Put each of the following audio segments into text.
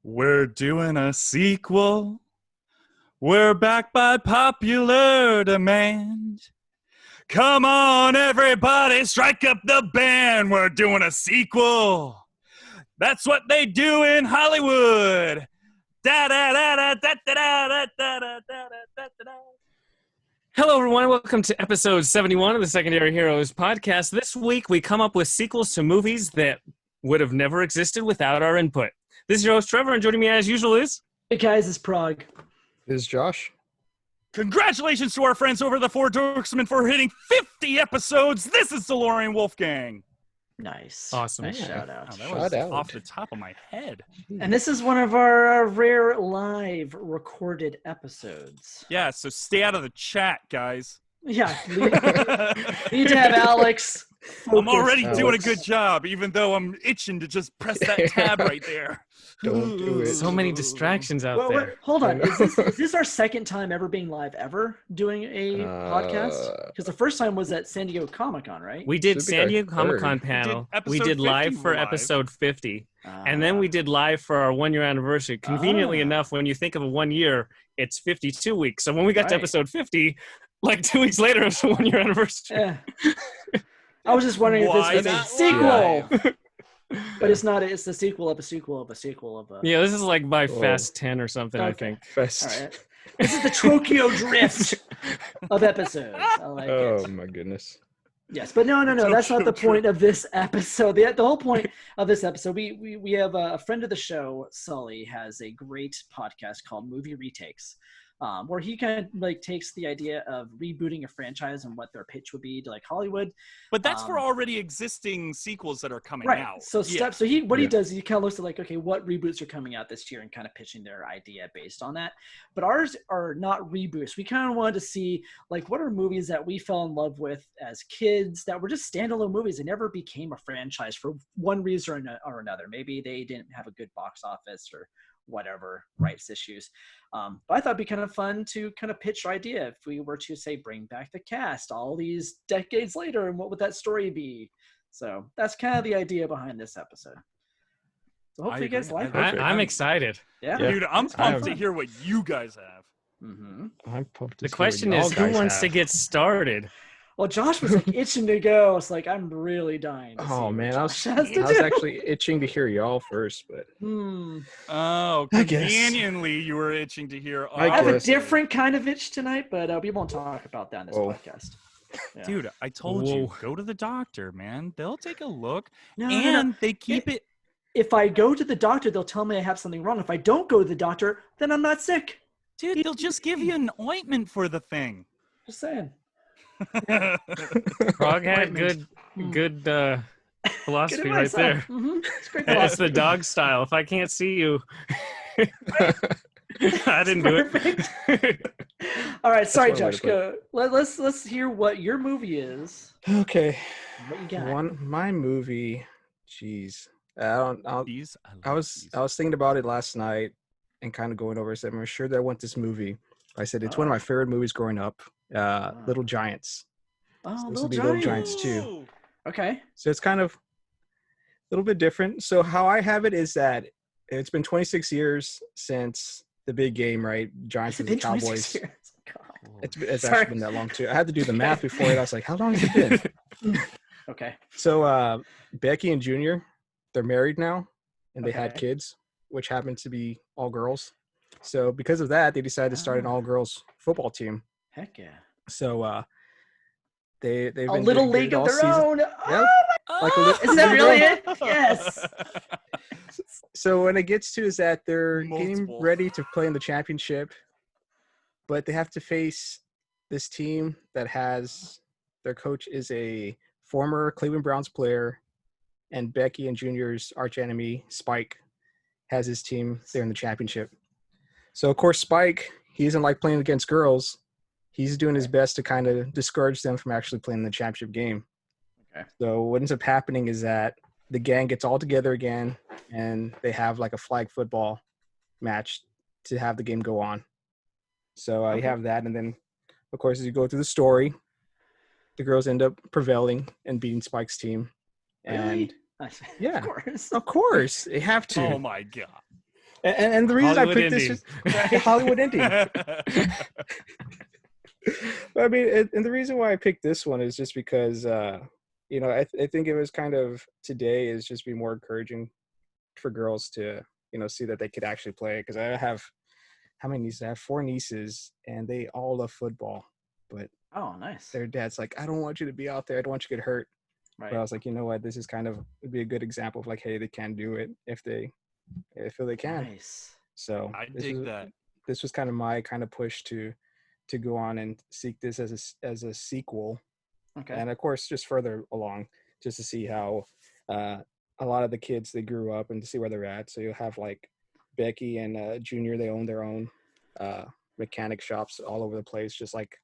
We're doing a sequel. We're back by popular demand. Come on, everybody, strike up the band. We're doing a sequel. That's what they do in Hollywood. Da da da da da da da da da da da da. Hello, everyone. Welcome to episode 71 of the Secondary Heroes podcast. This week, we come up with sequels to movies that would have never existed without our input. This is your host, Trevor, and joining me as usual is... Hey, guys, it's Prague. This is Josh. Congratulations to our friends over the Four Dorksmen for hitting 50 episodes. This is DeLorean Wolfgang. Nice. Awesome. Nice shout out. Oh, that was off the top of my head. And this is one of our rare live recorded episodes. Yeah, so stay out of the chat, guys. Yeah. Need to have Alex. I'm already Alex. doing a good job, even though I'm itching to just press that tab right there. Don't do it. So many distractions out there. Hold on. Is this our second time ever being live ever doing a podcast? Because the first time was at San Diego Comic-Con, right? We did Should be San our Diego Comic-Con third. panel. We did We episode did live 50 for live. episode 50. And then we did live for our 1 year anniversary. Conveniently enough, when you think of a 1 year, it's 52 weeks. So when we got to Right. episode 50, like 2 weeks later, it was the 1 year anniversary. Yeah. I was just wondering Why if this was a not sequel. But it's not. It's the sequel of a sequel of a sequel of a... Yeah, this is like by Whoa. Fast 10 or something, I Okay. think. Fest. All right. This is the Tokyo Drift of episodes. I like Oh it. my goodness. Yes, but no. That's not the point of this episode. The whole point of this episode, we have a friend of the show, Sully, has a great podcast called Movie Retakes, where he kind of like takes the idea of rebooting a franchise and what their pitch would be to like Hollywood. But that's for already existing sequels that are coming Right. out. So Yeah. he does, he kind of looks at like, okay, what reboots are coming out this year and kind of pitching their idea based on that. But ours are not reboots. We kind of wanted to see like what are movies that we fell in love with as kids that were just standalone movies. They never became a franchise for one reason or another. Maybe they didn't have a good box office or whatever rights issues. But I thought it'd be kind of fun to kind of pitch our idea if we were to say bring back the cast all these decades later, and what would that story be? So that's kind of the idea behind this episode. So hopefully you guys like it. I'm excited. Yeah. Yeah. Dude, I'm pumped to am. hear what you guys have. Mm-hmm. I'm pumped to The see question what is, y'all who guys wants to have. get started? Well, Josh was like itching to go. It's like I'm really dying. To see Oh what man, I was Josh has to do. actually itching to hear y'all first, but Oh, I guess. conveniently, you were itching to hear. I I have a guess. different kind of itch tonight, but we won't talk about that in this Oh. podcast. Yeah. Dude, I told Whoa. you, go to the doctor, man. They'll take a look, No. and they keep it. If I go to the doctor, they'll tell me I have something wrong. If I don't go to the doctor, then I'm not sick. Dude, they'll just give you an ointment for the thing. Just saying. Frog had Appointment. good philosophy Good right advice, there. huh? Mhm. It's great It's the philosophy. dog style. If I can't see you, I didn't do it. All right, sorry, one way to Josh. put Go. Let's hear what your movie is. okay. What you got? My movie. Jeez, I I was thinking about it last night and kind of going over. I said, I'm sure that I want this movie. I said it's one of my favorite movies growing up. Little Giants. Oh, this Little would be Little Giants. Giants too. Okay. So it's kind of a little bit different. So how I have it is that it's been 26 years since the big game, right? Giants and the Been 26 Cowboys. years. God. It's Sorry. actually been that long too. I had to do the math before it. I was like, how long has it been? Okay. So Becky and Junior, they're married now, and they had Okay. kids, which happened to be all girls. So because of that, they decided to start an Ah. all-girls football team. Heck yeah. So they've A been little doing league good of all their season. own. Yep. Oh, Like a little- is that really it? Yes. So when it gets to is that they're getting Multiple. ready to play in the championship, but they have to face this team that has their coach is a former Cleveland Browns player, and Becky and Junior's arch enemy Spike has his team there in the championship. So of course Spike, he doesn't like playing against girls. He's doing his best to kind of discourage them from actually playing the championship game. Okay. So what ends up happening is that the gang gets all together again, and they have like a flag football match to have the game go on. So you Okay. have that, and then, of course, as you go through the story, the girls end up prevailing and beating Spike's team. And Really? yeah. Of course. of course, they have to. Oh my god. And the reason Hollywood I picked ending. this is Hollywood ending. I mean, and the reason why I picked this one is just because, I think it was kind of today is just be more encouraging for girls to, see that they could actually play. Because I have, how many nieces? I have 4 nieces, and they all love football. But Oh, nice. their dad's like, I don't want you to be out there. I don't want you to get hurt. Right. But I was like, you know what? This is kind of would be a good example of like, hey, they can do it if they feel they can. Nice. So I dig that. This was kind of my kind of push to go on and seek this as a sequel, Okay. and of course just further along, just to see how a lot of the kids they grew up and to see where they're at. So you'll have like Becky and Junior, they own their own mechanic shops all over the place, just like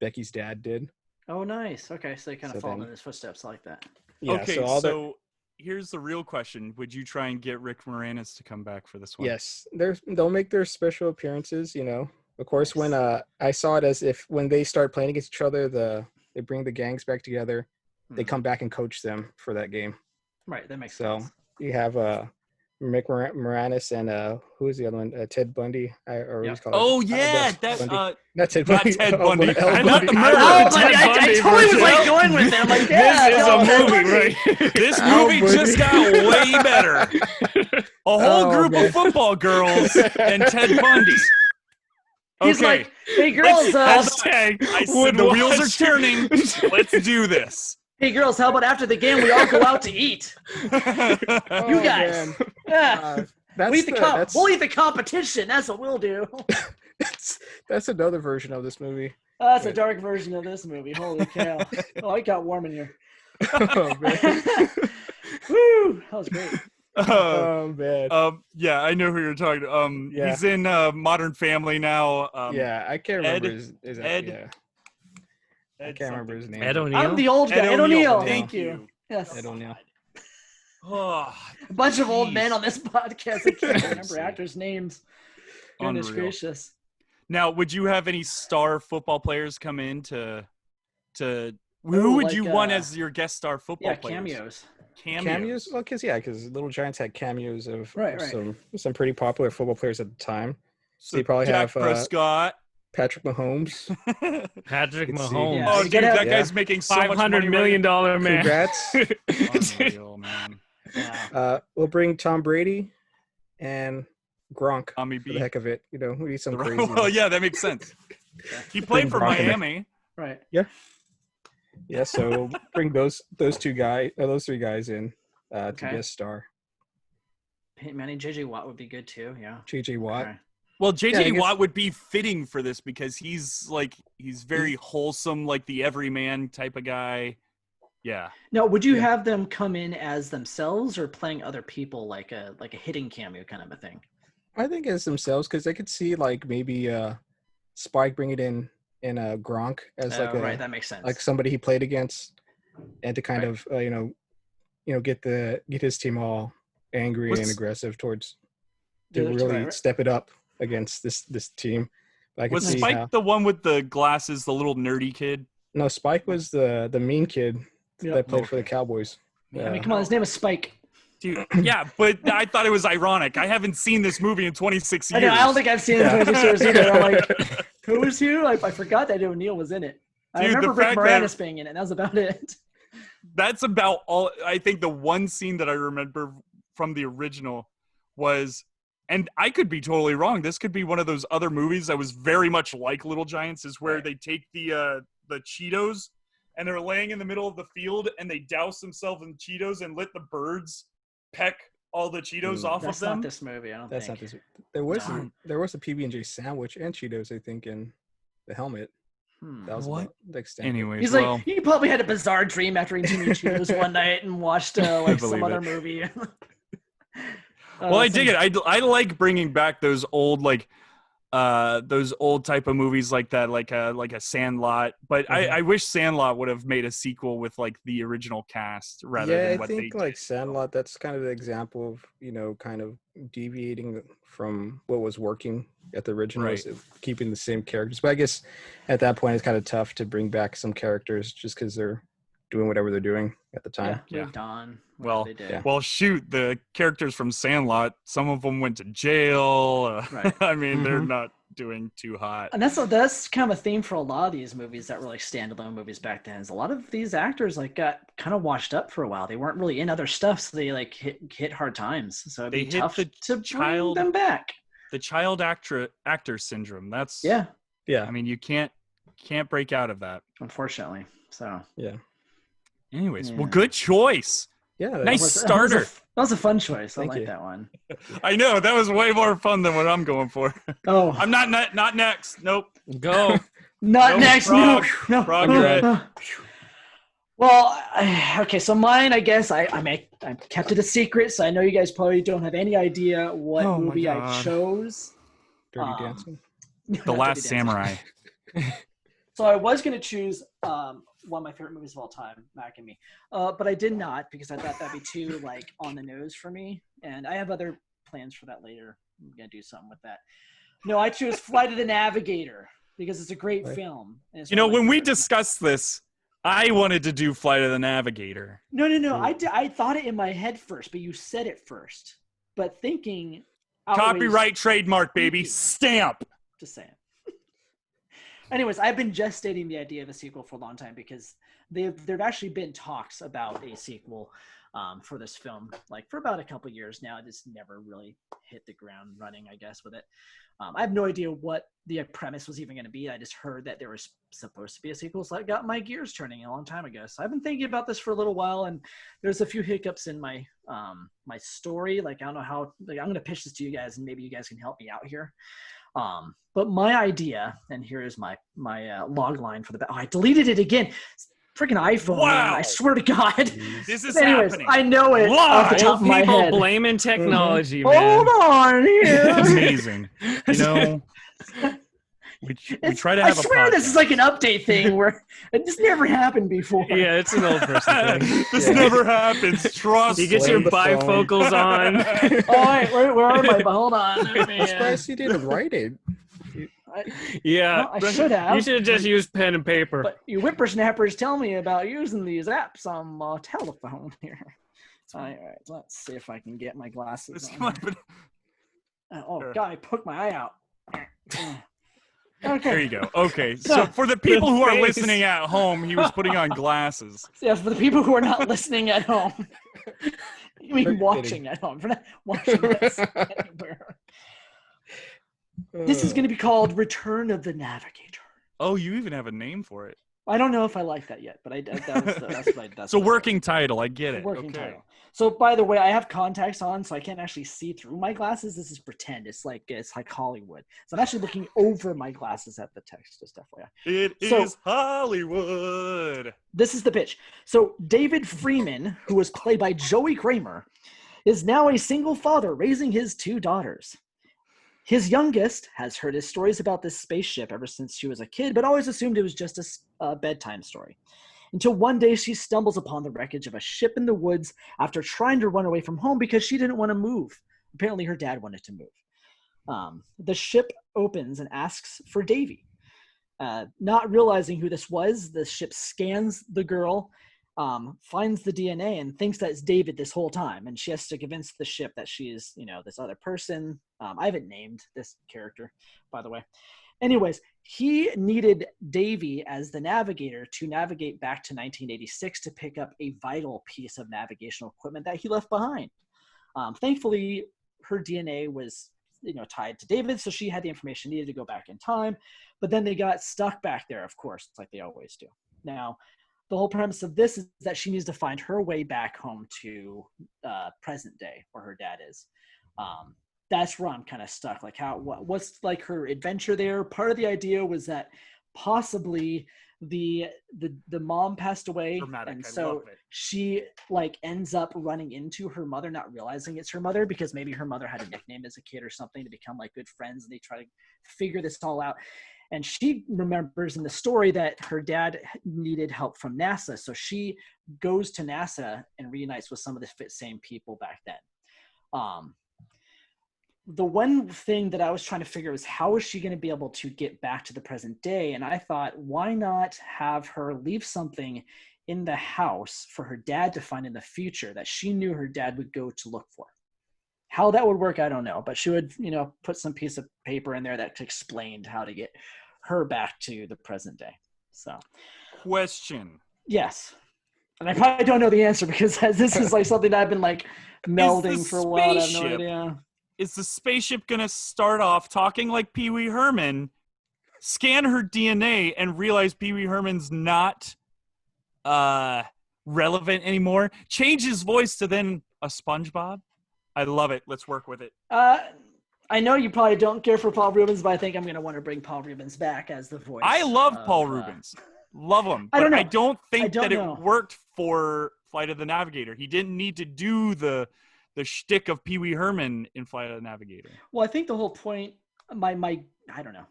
Becky's dad did. Oh, nice. Okay, so they kind of So followed then- in his footsteps like that. Yeah. Okay, So all the so here's the real question: would you try and get Rick Moranis to come back for this one? yes, they'll make their special appearances. Of course, Nice. when I saw it as if when they start playing against each other, they bring the gangs back together. They Mhm. come back and coach them for that game. Right, that makes So sense. you have Mick Moranis and who is the other one? Ted Bundy, or what Yep. he's called. Oh yeah, that Bundy. Not Ted not Bundy. Ted Oh, Bundy. but El Not the Bundy. murderer. Oh, Ted buddy, I Bundy totally was version. like going with it. I'm like, yeah, This is no, a Ted movie, Bundy. right? This El movie Bundy. just got way better. A whole Oh, group man. of football girls and Ted Bundy. He's Okay, like, hey girls, Hashtag I said would the wheels are watch. turning. Let's do this. hey girls, how about after the game we all go out to eat? Oh, You guys. man. Yeah. That's We'll eat the cup. that's, We'll eat the competition. That's what we'll do. that's another version of this movie. Oh, that's a dark version of this movie. Holy cow. Oh, I got warm in here. Oh man. Woo! That was great. Oh man. Yeah, I know who you're talking to. Yeah. He's in Modern Family now. Yeah, I can't remember Ed- his Ed- yeah. I can't remember his name. Ed O'Neill. I'm the old guy. Ed Ed O'Neill. O'Neill. Thank Thank you. Yes. Ed O'Neill. Oh, A bunch of old Jeez. men on this podcast. I can't remember Seriously. actors' names. Goodness Unreal. gracious. Now, would you have any star football players come in to Oh, who would like, you want as your guest star football Yeah, players? cameos. Cameos? Well, because Little Giants had cameos of Right. some pretty popular football players at the time. So you probably Jack have, Prescott. Patrick Mahomes. Patrick Let's see. Mahomes. Yeah. Oh, you dude, gotta have- that guy's making so much $500 money million man. Congrats. Unreal, man. Yeah. We'll bring Tom Brady and Gronk Tommy for the B. heck of it. We need some crazy. Well, yeah, that makes sense. He played for Gronk in there. Miami. Right. Yeah, so we'll bring those three guys in to Okay. guest star. Peyton Manning, JJ Watt would be good too. Yeah. JJ Watt. Okay. Well, Yeah, I JJ guess- Watt would be fitting for this because he's very wholesome, like the everyman type of guy. Yeah. Now, would you Yeah. have them come in as themselves or playing other people, like a hitting cameo kind of a thing? I think as themselves, because I could see like maybe Spike bring it in Gronk as like Right, that makes sense. like somebody he played against, and to kind Right. of get his team all angry and What's- aggressive towards The to other really two, right? step it up against this team. I could Was see Spike how, the one with the glasses, the little nerdy kid? no, Spike was the mean kid Yep. that played for the Okay. Cowboys. I mean, come on, his name is Spike. Dude, yeah, but I thought it was ironic. I haven't seen this movie in 26 I years. know. I don't think I've seen it Yeah. in 26 years either. I'm like, who was who? I forgot that O'Neill was in it. I Dude, the remember Rick fact that- Moranis being in it. That was about it. That's about all. I think the one scene that I remember from the original was, and I could be totally wrong. This could be one of those other movies that was very much like Little Giants, is where Right. they take the Cheetos and they're laying in the middle of the field and they douse themselves in Cheetos and let the birds peck all the Cheetos off That's of them. not this movie. I don't That's think. not this. There was Darn. there was a PB&J sandwich and Cheetos, I think, in the helmet. Hmm. That was What? about the extent. Anyways, He's well, like, he probably had a bizarre dream after eating too many Cheetos one night and watched like some believe other it. movie. well, I dig it. I like bringing back those old those old type of movies like that, like a Sandlot. But Mhm. I wish Sandlot would have made a sequel with like the original cast rather Yeah, than I what think they like did. Sandlot. That's kind of the example of kind of deviating from what was working at the original, Right. is keeping the same characters. But I guess at that point, it's kind of tough to bring back some characters just because they're doing whatever they're doing at the time. Yeah, moved on. whatever Well, they did. yeah. well, shoot, the characters from Sandlot, some of them went to jail. Right. I mean, they're Mhm. not doing too hot. And that's kind of a theme for a lot of these movies that were like standalone movies back then. Is a lot of these actors like got kind of washed up for a while. They weren't really in other stuff, so they like hit hard times. So it'd They be hit tough the to bring child- them back. The child actor syndrome. That's Yeah, Yeah. I mean, you can't break out of that. unfortunately. So Yeah. Anyways, well, Yeah. good choice. Yeah. Nice that starter. was a fun choice. Thank I like you. that one. I know that was way more fun than what I'm going for. Oh, I'm not next. Nope. Go. not No, next. frog. No. Frog, no. you're it. Well, okay. So mine, I guess I kept it a secret, so I know you guys probably don't have any idea what Oh my movie I God. chose. Dirty Um, Dancing. The Not Last Dirty Dancing. Samurai. So I was going to choose one of my favorite movies of all time, Mac and Me, but I did not because I thought that'd be too like on the nose for me, and I have other plans for that later. I'm going to do something with that. No, I chose Flight of the Navigator because it's a great Right. film. And it's You know, one of my when we favorites. discussed this, I wanted to do Flight of the Navigator. No. I thought it in my head first, but you said it first. But thinking outweighs Copyright, trademark, baby, thinking. stamp. Just saying. Anyways, I've been gestating the idea of a sequel for a long time because there've actually been talks about a sequel for this film, like for about a couple years now. It just never really hit the ground running, I guess, with it. I have no idea what the premise was even going to be. I just heard that there was supposed to be a sequel, so I got my gears turning a long time ago. So I've been thinking about this for a little while, and there's a few hiccups in my my story. Like I don't know how. Like I'm going to pitch this to you guys, and maybe you guys can help me out here. But my idea, and here is my log line for the. Oh, I deleted it again. Freaking iPhone! Wow. Man, I swear to God. This is Anyways, happening. I know it off the Live. top Old of my people head. blaming technology, Hold man. on It's here. amazing. You know, we try to I have a swear this is podcast. like an update thing where it just never happened before. Yeah, it's an old person thing. This Yeah. never happens. Trust You get me. your Blame the phone. bifocals on. Oh wait, where am I? But hold on. Let me, I'm surprised you didn't write it. Yeah. well, I should have. You should have just used pen and paper. But you whippersnappers tell me about using these apps on my telephone here. All right, let's see if I can get my glasses This on. might have been- Oh Sure. God, I poked my eye out. There Okay. you go. Okay, so for the people who are face. listening at home, he was putting on glasses. Yeah, for the people who are not listening at home, you mean Very watching at home. We're not watching this anywhere. This is going to be called Return of the Navigator. Oh, you even have a name for it. I don't know if I like that yet, but that's It's a working title. I get It's it. a working Okay. title. So, by the way, I have contacts on, so I can't actually see through my glasses. This is pretend. It's like Hollywood. So I'm actually looking over my glasses at the text, just FYI. It So- is Hollywood. This is the pitch. So David Freeman, who was played by Joey Kramer, is now a single father raising his two daughters. His youngest has heard his stories about this spaceship ever since she was a kid, but always assumed it was just a bedtime story. Until one day she stumbles upon the wreckage of a ship in the woods after trying to run away from home because she didn't want to move. Apparently her dad wanted to move. The ship opens and asks for Davy. Not realizing who this was, the ship scans the girl, finds the DNA and thinks that it's David this whole time. And she has to convince the ship that she is, this other person. I haven't named this character, by the way. Anyways, he needed Davy as the navigator to navigate back to 1986 to pick up a vital piece of navigational equipment that he left behind. Thankfully, her DNA was tied to David, so she had the information needed to go back in time. But then they got stuck back there, of course, like they always do. Now, the whole premise of this is that she needs to find her way back home to present day, where her dad is. That's where I'm kind of stuck. Like, what's like her adventure there? Part of the idea was that possibly the mom passed away, Dramatic. and I so love it. she like ends up running into her mother, not realizing it's her mother because maybe her mother had a nickname as a kid or something to become like good friends, and they try to figure this all out. And she remembers in the story that her dad needed help from NASA, so she goes to NASA and reunites with some of the same people back then. The one thing that I was trying to figure was how is she going to be able to get back to the present day? And I thought, why not have her leave something in the house for her dad to find in the future that she knew her dad would go to look for. How that would work, I don't know, but she would, put some piece of paper in there that explained how to get her back to the present day. So, Question. yes. And I probably don't know the answer because this is like something that I've been like melding for a while. I have no idea. Is the spaceship going to start off talking like Pee Wee Herman, scan her DNA, and realize Pee Wee Herman's not relevant anymore? Change his voice to then a SpongeBob? I love it. Let's work with it. I know you probably don't care for Paul Rubens, but I think I'm going to want to bring Paul Rubens back as the voice. I love Paul Rubens. Love him. I don't know. I don't think it worked for Flight of the Navigator. He didn't need to do the shtick of Pee Wee Herman in Flight of the Navigator. Well, I think the whole point, I don't know.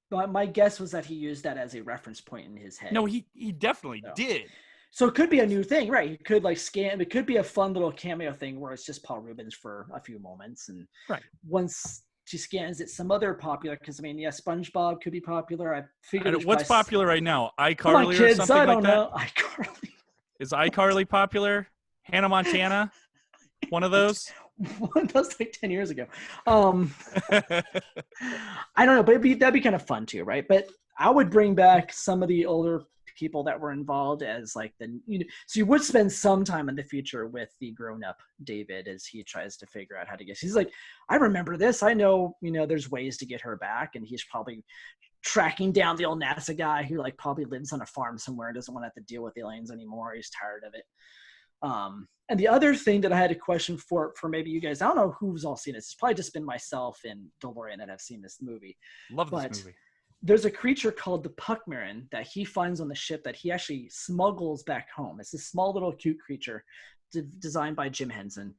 But my guess was that he used that as a reference point in his head. No, he definitely did. So it could be a new thing, right? He could like scan. It could be a fun little cameo thing where it's just Paul Rubens for a few moments, and once she scans it, some other popular. Because SpongeBob could be popular. I figured. What's popular right now? iCarly Come on, kids, or something I don't like know. that? iCarly. Is iCarly popular? Hannah Montana? One of those? That was like 10 years ago. I don't know, but that'd be kind of fun too, right? But I would bring back some of the older people that were involved as like so you would spend some time in the future with the grown-up David as he tries to figure out how to get. He's like, I remember this. I know, there's ways to get her back, and he's probably tracking down the old NASA guy who like probably lives on a farm somewhere and doesn't want to have to deal with aliens anymore. He's tired of it. And the other thing that I had a question for maybe you guys, I don't know who's all seen this. It's probably just been myself and DeLorean that have seen this movie. Love this movie. There's a creature called the Puckmarin that he finds on the ship that he actually smuggles back home. It's this small little cute creature designed by Jim Henson.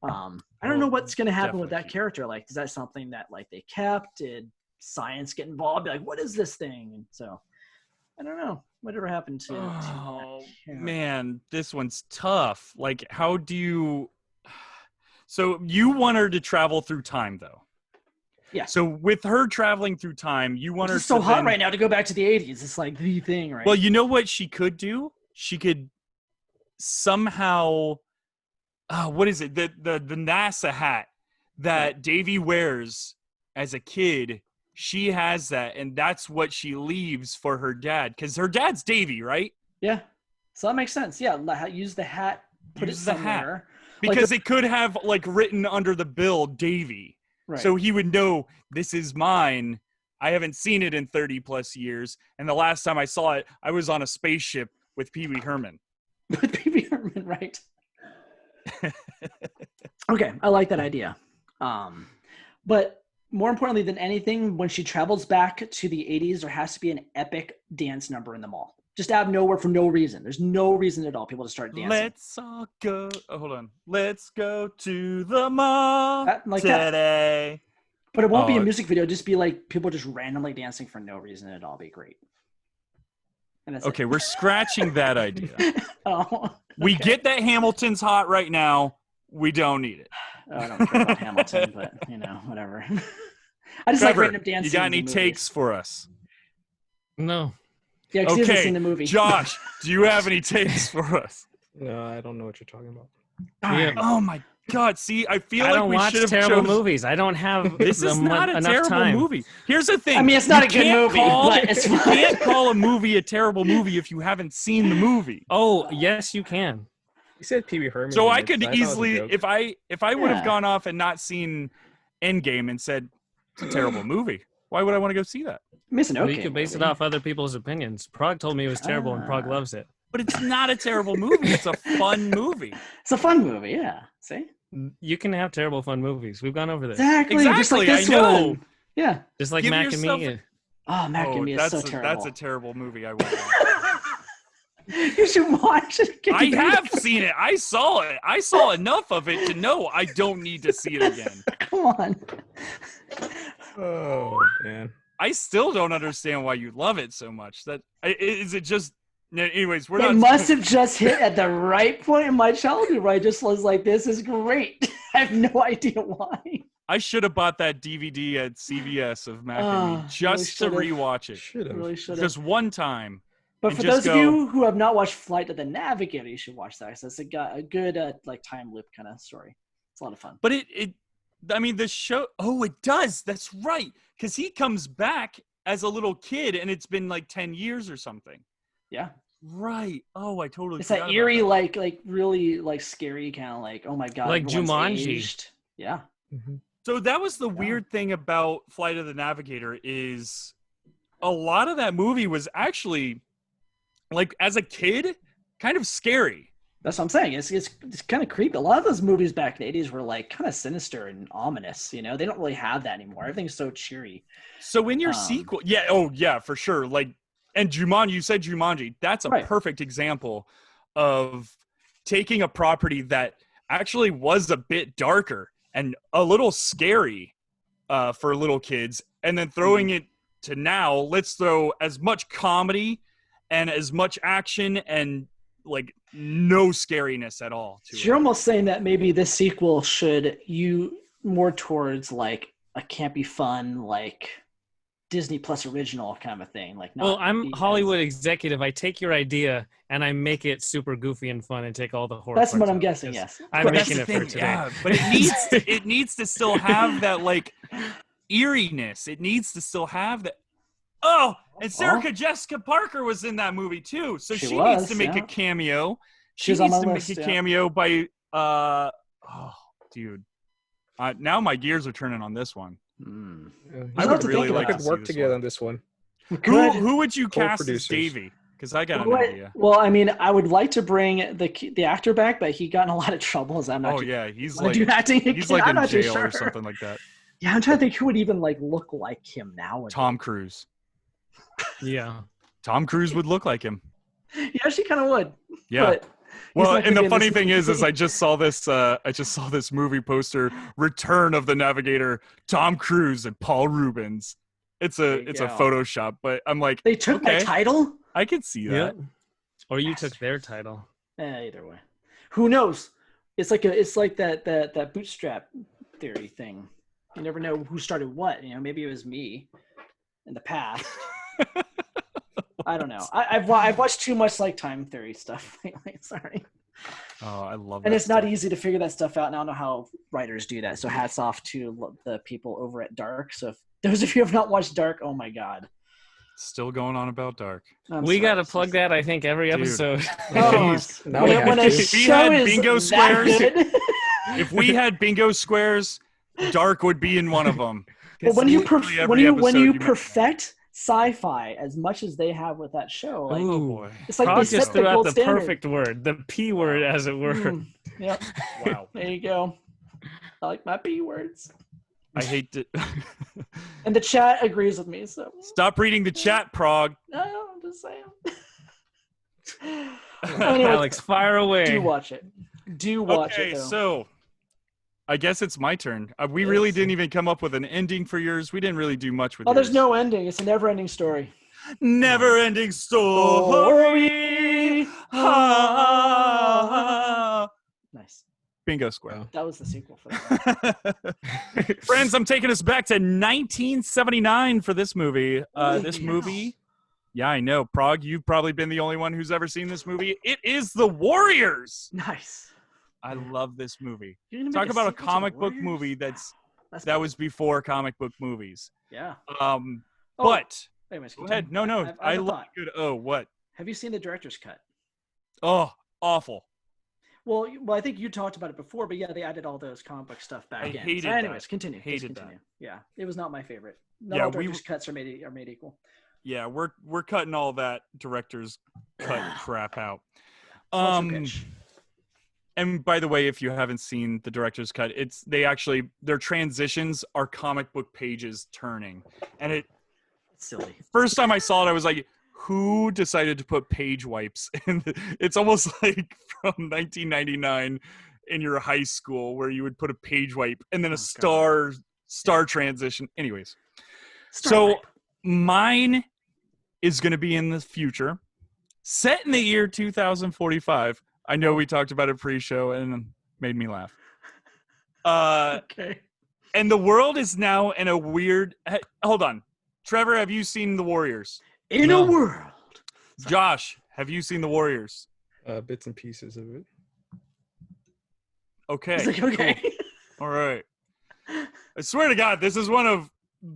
I don't know what's going to happen with that character. Like, is that something that like they kept? Did science get involved? Be like, what is this thing? And so, I don't know. Whatever happened to Oh, man, this one's tough. Like, how do you... So you want her to travel through time, though? Yeah. So with her traveling through time, you want her to... It's so hot right now to go back to the 80s. It's like the thing, right? Well, you know what she could do? She could somehow... what is it? The NASA hat that Davy wears as a kid, she has that, and that's what she leaves for her dad. Because her dad's Davy, right? Yeah. So that makes sense. Yeah. Use the hat, put it somewhere. Because it could have, like, written under the bill, Davy. Right. So he would know, this is mine. I haven't seen it in 30-plus years. And the last time I saw it, I was on a spaceship with Pee Wee Herman. With Pee Wee Herman, right. Okay, I like that idea. But more importantly than anything, when she travels back to the 80s, there has to be an epic dance number in the mall. Just out of nowhere for no reason. There's no reason at all. People to start dancing. Let's all go. Oh, hold on. Let's go to the mall today. But it won't be a music video. Just be like people just randomly dancing for no reason at all. Be great. And that's okay, we're scratching that idea. Okay. We get that Hamilton's hot right now. We don't need it. Oh, I don't care about Hamilton, but whatever. I just Trevor, like random dancing. You got any takes for us? No. Yeah, because he hasn't seen the movie. Josh, do you have any takes for us? No, I don't know what you're talking about. Yeah. Oh my God! See, I feel I like don't we watch should have terrible movies. I don't have This is not a enough terrible time. movie. Here's the thing. I mean, it's not a good movie, but it's You fine. can't call a movie a terrible movie if you haven't seen the movie. Oh, yes, you can. You said Pee Wee Herman. So I could easily, joke. if I would have Yeah. gone off and not seen Endgame and said it's a terrible movie, why would I want to go see that? Miss an Well, okay. you could base it movie. off other people's opinions. Prague told me it was terrible, and Prague loves it. But it's not a terrible movie. It's a fun movie. It's a fun movie, yeah. See? You can have terrible fun movies. We've gone over this. Exactly. Just like Exactly, this I know. one. Yeah. Just like Give Mac yourself and me. Oh, Mac and Me is so terrible. That's a terrible movie. I won't. You should watch it. I have seen it. I saw it. I saw enough of it to know I don't need to see it again. Come on. Oh man. I still don't understand why you love it so much. Is it just? Anyways, we're It not. must have just hit at the right point in my childhood where I just was like, this is great. I have no idea why. I should have bought that DVD at CVS of Mac and Me Really just to should've. rewatch it. Should have. Really should have. Just one time. But and for just those of go- you who have not watched Flight of the Navigator, you should watch that. So it's a good like time loop kind of story. It's a lot of fun. But I mean, the show. Oh, it does. That's right. Because he comes back as a little kid, and it's been like 10 years or something. Yeah. Right. Oh, I totally. It's forgot that about eerie, that. like really like scary kind of like, oh my god, Like everyone's Jumanji. aged. Yeah. So that was the weird thing about Flight of the Navigator is a lot of that movie was actually, like, as a kid, kind of scary. That's what I'm saying. It's kind of creepy. A lot of those movies back in the 80s were like kind of sinister and ominous. You know, they don't really have that anymore. Everything's so cheery. So in your sequel, yeah, oh yeah, for sure. Like, and Jumanji, you said Jumanji. That's a Right. perfect example of taking a property that actually was a bit darker and a little scary for little kids, and then throwing it to now. Let's throw as much comedy and as much action and like no scariness at all to So it. you're almost saying that maybe this sequel should you more towards like a campy fun, like Disney Plus original kind of a thing. Like, not Well, I'm be as- Hollywood executive. I take your idea and I make it super goofy and fun and take all the horror. That's what parts I'm out, guessing. because Yes. I'm But that's making the it for thing, today. yeah, but it needs to still have that like eeriness. It needs to still have that. Oh, and Sarah Jessica Parker was in that movie too, so She she was, needs to make yeah. a cameo. She She's on needs my to list, make a yeah. cameo by oh, dude. Now my gears are turning on this one. I would really we like could to see work this together one. on this one. Who would you cast Co-producers. as Davey? Because I got an Well, idea. well, I mean, I would like to bring the actor back, but he got in a lot of trouble. As I'm not. Oh too- yeah, he's wanna like do acting he's again? like I'm in not too jail or sure. something like that. Yeah, I'm trying to think who would even like look like him now. Tom Cruise. Yeah. Tom Cruise would look like him. He actually kind of would. Yeah. But he's Well, not and gonna the be in funny this thing is movie. I just saw this movie poster, Return of the Navigator, Tom Cruise and Paul Rubens. It's a There you go. Photoshop, but I'm like, They took my okay, title. I can see that. Yep. Or you took their title. Either way, who knows? It's like that bootstrap theory thing. You never know who started what. You know, maybe it was me in the past. I don't know. I've watched too much like time theory stuff lately. Sorry. Oh, I love that. And it's not stuff. easy to figure that stuff out. And I don't know how writers do that. So hats off to the people over at Dark. So if those of you who have not watched Dark, oh my God. Still going on about Dark. We got to plug that, I think, every Dude. episode. Oh, Jeez. Now we have when to. a If we show had is bingo that squares- good. If we had bingo squares, Dark would be in one of them. But when you Literally every when you episode mention perfect sci-fi as much as they have with that show, like Oh boy. it's like Prague they just set the threw out gold the standard. perfect word, the P word, as it were. Yep. Wow. There you go. I like my P words. I hate to And the chat agrees with me, so stop reading the chat, Prague. no, I'm just saying. Anyway, Alex, fire away. do watch it. Do watch Okay, it though. so I guess it's my turn. We Yes. really didn't even come up with an ending for yours. We didn't really do much with Oh, there's yours. no ending. It's a never-ending story. Never-ending story. Ah. Nice. Bingo square. Wow. That was the sequel for that. Friends, I'm taking us back to 1979 for this movie. Holy This cow. movie, yeah, I know. Prague, you've probably been the only one who's ever seen this movie. It is The Warriors. Nice. I love this movie. You're gonna Talk make about a sequel to comic book Warriors? movie Wow. that cool. was before comic book movies. Yeah. Oh, Oh, but anyways, go ahead. No, no. I have I a love thought. good. Oh, what? Have you seen the director's cut? Oh, awful. Well, I think you talked about it before, but yeah, they added all those comic book stuff back I in. hated so anyways, that. continue. Just Hated that. continue. Yeah, it was not my favorite. Not Yeah, all we director's cuts are made equal. Yeah, we're cutting all that director's cut crap out. Elevator pitch. And by the way, if you haven't seen the director's cut, their transitions are comic book pages turning. And It's silly. first time I saw it, I was like, who decided to put page wipes? And it's almost like from 1999 in your high school where you would put a page wipe and then a God. star transition. Anyways, Star so wipe. mine is going to be in the future, set in the year 2045. I know we talked about it pre-show and it made me laugh. Okay. And the world is now in a weird. Hold on, Trevor, have you seen The Warriors? In No. a world Josh, have you seen The Warriors? Bits and pieces of it. Okay. He's like, okay. Cool. All right. I swear to God, this is one of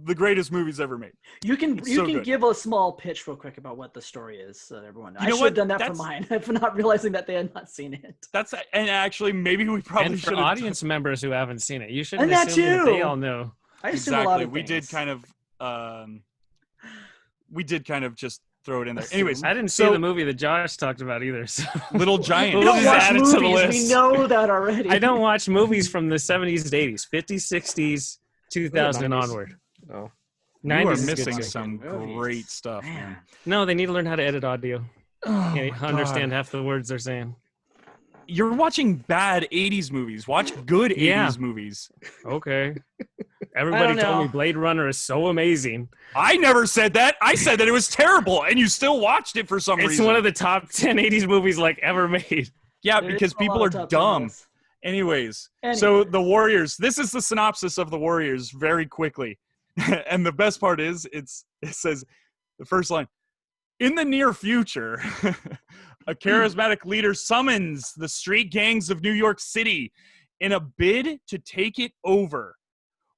the greatest movies ever made. You can It's so good. give a small pitch real quick about what the story is, so that everyone knows. You know I should what? have done that for That's- mine, for not realizing that they had not seen it. And actually, maybe we probably And for should have. audience members who haven't seen it, you shouldn't And that assume that they too. all know. I assume a lot Exactly. of We did things. kind of just throw it in there. Assume. Anyways, I didn't see So- the movie that Josh talked about either. So. Little Giant. We We'll don't just watch add it to the movies. list. We know that already. I don't watch movies from the 70s to 80s, 50s, 60s, 2000 and 90s. onward. Oh, 90s You are is good missing too. some Movies. great stuff, Man. man. No, they need to learn how to edit audio. Oh, Can't my understand God. half the words they're saying. You're watching bad 80s movies. Watch good 80s Yeah. movies. Okay. Everybody don't told me know. Blade Runner is so amazing. I never said that. I said that it was terrible, and you still watched it for some It's reason. one of the top 10 80s movies like ever made. Yeah, There because is a people lot are of top dumb. titles. Anyways, so Anyway. the Warriors. This is the synopsis of the Warriors very quickly, and the best part is it says the first line: in the near future, a charismatic leader summons the street gangs of New York City in a bid to take it over.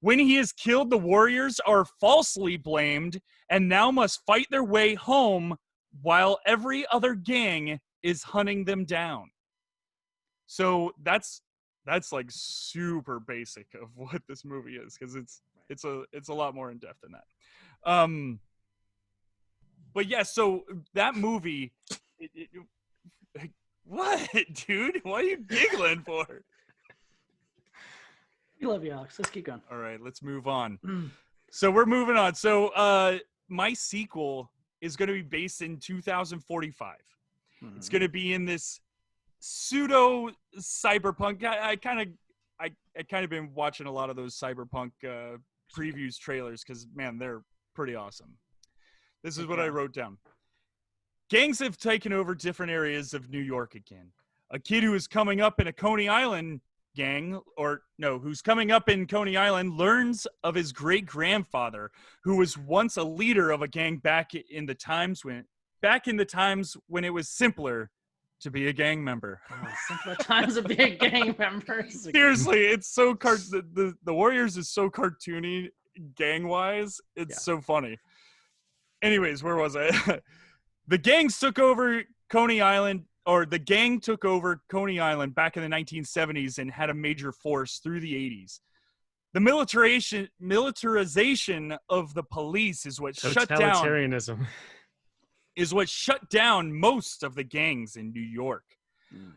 When he is killed, the Warriors are falsely blamed and now must fight their way home while every other gang is hunting them down. So that's like super basic of what this movie is, because it's a lot more in depth than that. But yeah, so that movie. What, dude? What are you giggling for? We love you, Alex. Let's keep going. All right, let's move on. Mm. So we're moving on. So my sequel is going to be based in 2045. It's going to be in this pseudo cyberpunk. I kind of been watching a lot of those cyberpunk previews trailers because, man, they're pretty awesome. This is what I wrote down. Gangs have taken over different areas of New York again. A kid who is coming up in a Coney Island gang, who's coming up in Coney Island, learns of his great-grandfather, who was once a leader of a gang back in the times when it was simpler to be a gang member. Oh, simpler times of being gang members. Seriously, it's so the Warriors is so cartoony gang-wise. It's so funny. Anyways, where was I? The gang took over Coney Island back in the 1970s and had a major force through the 80s. The militarization of the police is what shut down most of the gangs in New York.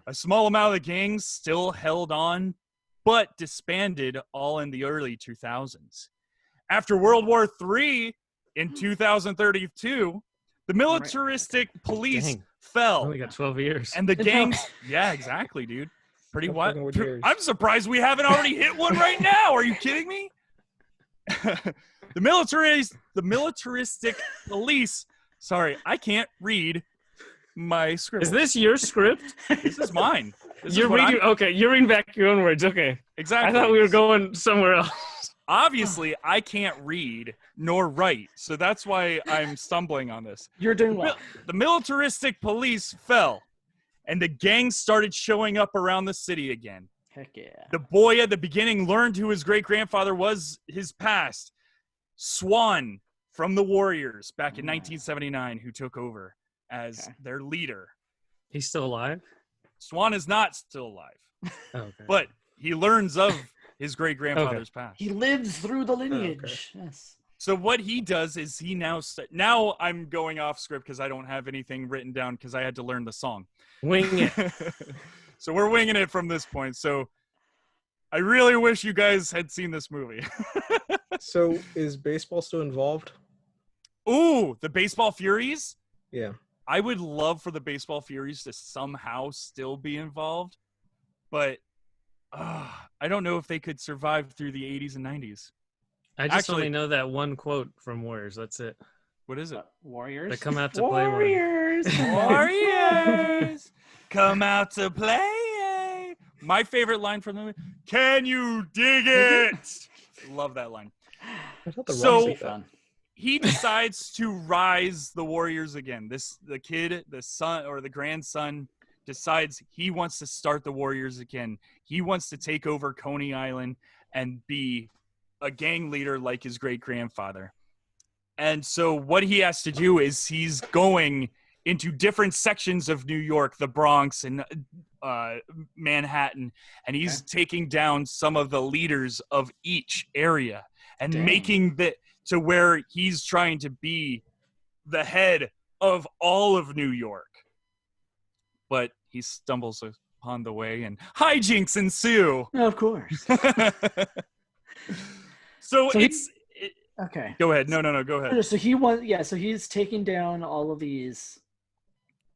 A small amount of the gangs still held on, but disbanded all in the early 2000s. After World War III in 2032, the militaristic police fell. Only got 12 years. And the gangs, yeah, exactly, dude. Pretty Stop what? fucking with yours. I'm surprised we haven't already hit one right now. Are you kidding me? The militaristic police. Sorry, I can't read my script. Is this your script? This is mine. This You're is what reading. I'm- Okay, you're reading back your own words. Okay. exactly. I thought we were going somewhere else. Obviously, I can't read nor write, so that's why I'm stumbling on this. You're doing well. The militaristic police fell, and the gangs started showing up around the city again. Heck yeah. The boy at the beginning learned who his great-grandfather was, his past. Swan from the Warriors back in 1979, who took over as their leader. He's still alive? Swan is not still alive, Oh, okay. but he learns of his great-grandfather's past. He lives through the lineage. Yes. So what he does is he now I'm going off script because I don't have anything written down because I had to learn the song. Wing it. So we're winging it from this point. So I really wish you guys had seen this movie. So is baseball still involved? Ooh, the Baseball Furies? Yeah. I would love for the Baseball Furies to somehow still be involved, but I don't know if they could survive through the 80s and 90s. I just Actually- only know that one quote from Warriors. That's it. What is it? Warriors. They come out to play. Warriors. Warriors, come out to play. My favorite line from the movie, can you dig it? Love that line. I thought the So- Rocks Be did that. fun. he decides to rise the Warriors again. The son or the grandson decides he wants to start the Warriors again. He wants to take over Coney Island and be a gang leader like his great grandfather. And so what he has to do is he's going into different sections of New York, the Bronx and Manhattan, and he's taking down some of the leaders of each area and making the to where he's trying to be the head of all of New York. But he stumbles upon the way and hijinks ensue. Of course. So okay. Go ahead. No, go ahead. So so he's taking down all of these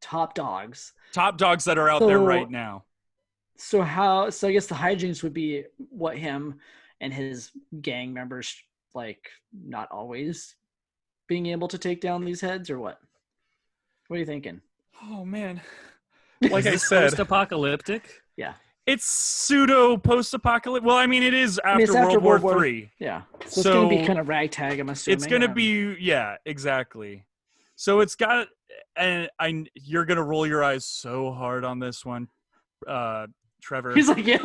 top dogs. Top dogs that are out there right now. So I guess the hijinks would be what him and his gang members like not always being able to take down these heads or what? What are you thinking? Oh man. Like I said, post-apocalyptic. Yeah. It's pseudo post-apocalyptic. Well, I mean, it is after, World War III. Yeah. So it's going to be kind of ragtag, I'm assuming. It's going to be, yeah, exactly. So it's got, and you're going to roll your eyes so hard on this one, Trevor. He's like, yeah,